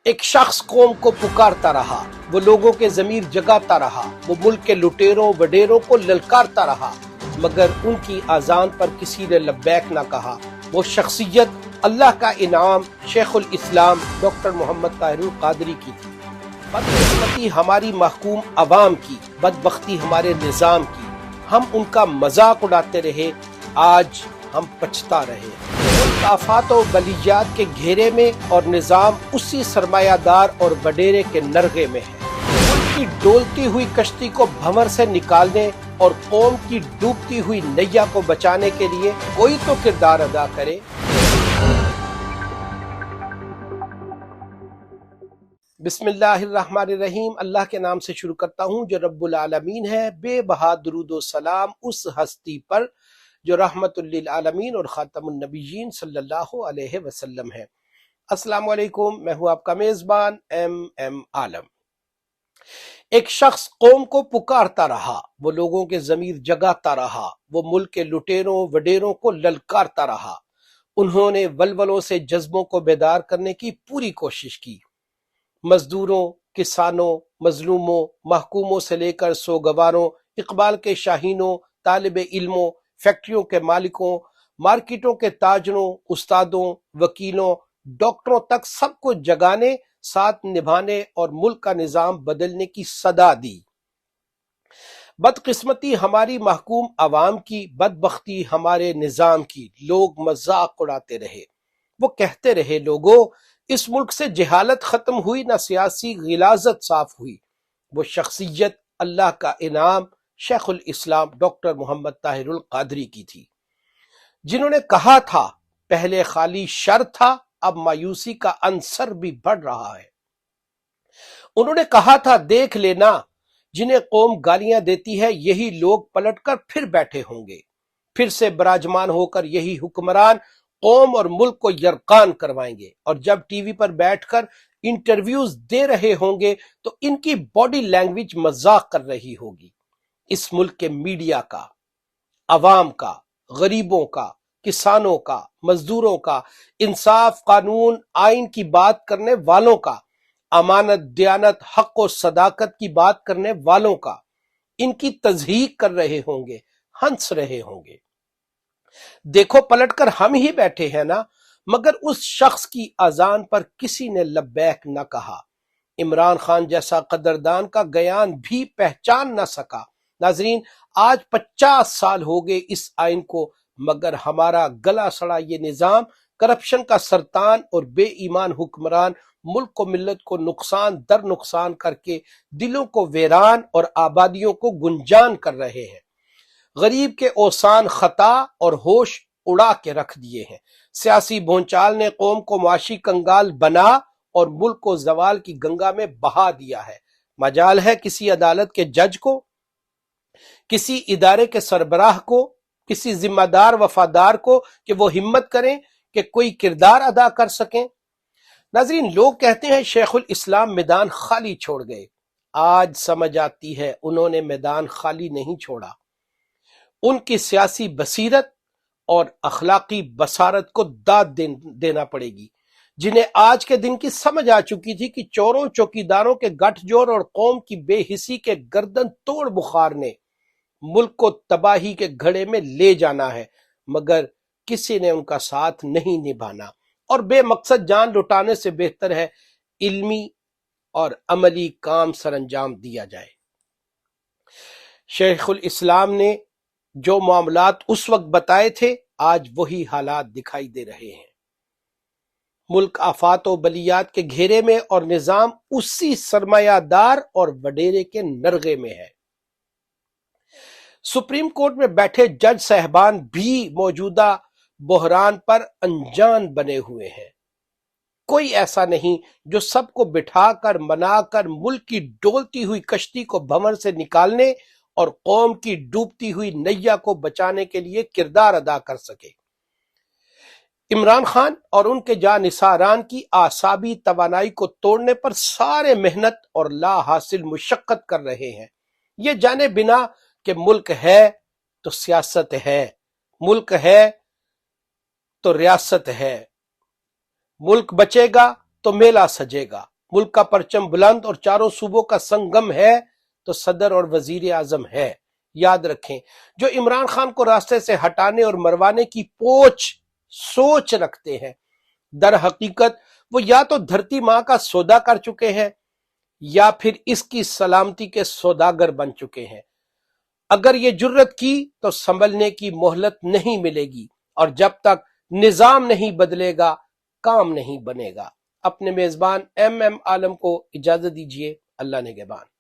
ایک شخص قوم کو پکارتا رہا، وہ لوگوں کے ضمیر جگاتا رہا، وہ ملک کے لٹیروں وڈیروں کو للکارتا رہا، مگر ان کی اذان پر کسی نے لبیک نہ کہا۔ وہ شخصیت اللہ کا انعام شیخ الاسلام ڈاکٹر محمد طاہر القادری کی تھی۔ بدقسمتی ہماری محکوم عوام کی، بدبختی ہمارے نظام کی، ہم ان کا مذاق اڑاتے رہے، آج ہم پچھتا رہے۔ آفات و بلیات کے گھیرے میں اور نظام اسی سرمایہ دار اور وڈیرے کے نرغے میں ہے۔ ملک کی ڈولتی ہوئی کشتی کو بھنور سے نکالنے اور قوم کی ڈوبتی ہوئی نیا کو بچانے کے لیے کوئی تو کردار ادا کرے۔ بسم اللہ الرحمن الرحیم، اللہ کے نام سے شروع کرتا ہوں جو رب العالمین ہے۔ بے بہا درود و سلام اس ہستی پر جو رحمت للعالمین اور خاتم النبیین صلی اللہ علیہ وسلم ہے۔ السلام علیکم، میں ہوں آپ کا میزبان ایم عالم۔ ایک شخص قوم کو پکارتا رہا، وہ لوگوں کے ضمیر جگاتا رہا، وہ ملک کے لٹیروں وڈیروں کو للکارتا رہا۔ انہوں نے ولولوں سے جذبوں کو بیدار کرنے کی پوری کوشش کی۔ مزدوروں، کسانوں، مظلوموں، محکوموں سے لے کر سوگواروں، اقبال کے شاہینوں، طالب علموں، فیکٹریوں کے مالکوں، مارکیٹوں کے تاجروں، استادوں، وکیلوں، ڈاکٹروں تک سب کو جگانے، ساتھ نبھانے اور ملک کا نظام بدلنے کی صدا دی۔ بدقسمتی ہماری محکوم عوام کی، بدبختی ہمارے نظام کی، لوگ مذاق اڑاتے رہے۔ وہ کہتے رہے، لوگوں اس ملک سے جہالت ختم ہوئی، نہ سیاسی غلاظت صاف ہوئی۔ وہ شخصیت اللہ کا انعام شیخ الاسلام ڈاکٹر محمد طاہر القادری کی تھی، جنہوں نے کہا تھا پہلے خالی شر تھا، اب مایوسی کا عنصر بھی بڑھ رہا ہے۔ انہوں نے کہا تھا دیکھ لینا، جنہیں قوم گالیاں دیتی ہے یہی لوگ پلٹ کر پھر بیٹھے ہوں گے، پھر سے براجمان ہو کر یہی حکمران قوم اور ملک کو یرقان کروائیں گے، اور جب ٹی وی پر بیٹھ کر انٹرویوز دے رہے ہوں گے تو ان کی باڈی لینگویج مذاق کر رہی ہوگی۔ اس ملک کے میڈیا کا، عوام کا، غریبوں کا، کسانوں کا، مزدوروں کا، انصاف، قانون، آئین کی بات کرنے والوں کا، امانت، دیانت، حق و صداقت کی بات کرنے والوں کا، ان کی تضحیق کر رہے ہوں گے، ہنس رہے ہوں گے۔ دیکھو پلٹ کر ہم ہی بیٹھے ہیں نا، مگر اس شخص کی اذان پر کسی نے لبیک نہ کہا۔ عمران خان جیسا قدردان کا گیان بھی پہچان نہ سکا۔ ناظرین، آج 50 سال ہو گئے اس آئین کو، مگر ہمارا گلا سڑا یہ نظام، کرپشن کا سرطان اور بے ایمان حکمران ملک کو، ملت کو نقصان در نقصان کر کے دلوں کو ویران اور آبادیوں کو گنجان کر رہے ہیں۔ غریب کے اوسان خطا اور ہوش اڑا کے رکھ دیے ہیں۔ سیاسی بھونچال نے قوم کو معاشی کنگال بنا اور ملک کو زوال کی گنگا میں بہا دیا ہے۔ مجال ہے کسی عدالت کے جج کو، کسی ادارے کے سربراہ کو، کسی ذمہ دار وفادار کو کہ وہ ہمت کریں کہ کوئی کردار ادا کر سکیں۔ ناظرین، لوگ کہتے ہیں شیخ الاسلام میدان خالی چھوڑ گئے۔ آج سمجھ آتی ہے انہوں نے میدان خالی نہیں چھوڑا۔ ان کی سیاسی بصیرت اور اخلاقی بصارت کو داد دینا پڑے گی، جنہیں آج کے دن کی سمجھ آ چکی تھی کہ چوروں چوکیداروں کے گٹھ جوڑ اور قوم کی بے حسی کے گردن توڑ بخار نے ملک کو تباہی کے گھڑے میں لے جانا ہے، مگر کسی نے ان کا ساتھ نہیں نبھانا، اور بے مقصد جان لٹانے سے بہتر ہے علمی اور عملی کام سر انجام دیا جائے۔ شیخ الاسلام نے جو معاملات اس وقت بتائے تھے، آج وہی حالات دکھائی دے رہے ہیں۔ ملک آفات و بلیات کے گھیرے میں اور نظام اسی سرمایہ دار اور وڈیرے کے نرغے میں ہے۔ سپریم کورٹ میں بیٹھے جج صاحبان بھی موجودہ بحران پر انجان بنے ہوئے ہیں۔ کوئی ایسا نہیں جو سب کو بٹھا کر منا کر ملک کی ڈولتی ہوئی کشتی کو بھنور سے نکالنے اور قوم کی ڈوبتی ہوئی نیا کو بچانے کے لیے کردار ادا کر سکے۔ عمران خان اور ان کے جانثاران کی اعصابی توانائی کو توڑنے پر سارے محنت اور لا حاصل مشقت کر رہے ہیں، یہ جانے بنا کہ ملک ہے تو سیاست ہے، ملک ہے تو ریاست ہے، ملک بچے گا تو میلہ سجے گا، ملک کا پرچم بلند اور چاروں صوبوں کا سنگم ہے تو صدر اور وزیر اعظم ہے۔ یاد رکھیں، جو عمران خان کو راستے سے ہٹانے اور مروانے کی سوچ رکھتے ہیں، در حقیقت وہ یا تو دھرتی ماں کا سودا کر چکے ہیں یا پھر اس کی سلامتی کے سوداگر بن چکے ہیں۔ اگر یہ جرت کی تو سنبھلنے کی مہلت نہیں ملے گی، اور جب تک نظام نہیں بدلے گا کام نہیں بنے گا۔ اپنے میزبان ایم عالم کو اجازت دیجیے۔ اللہ نگہبان۔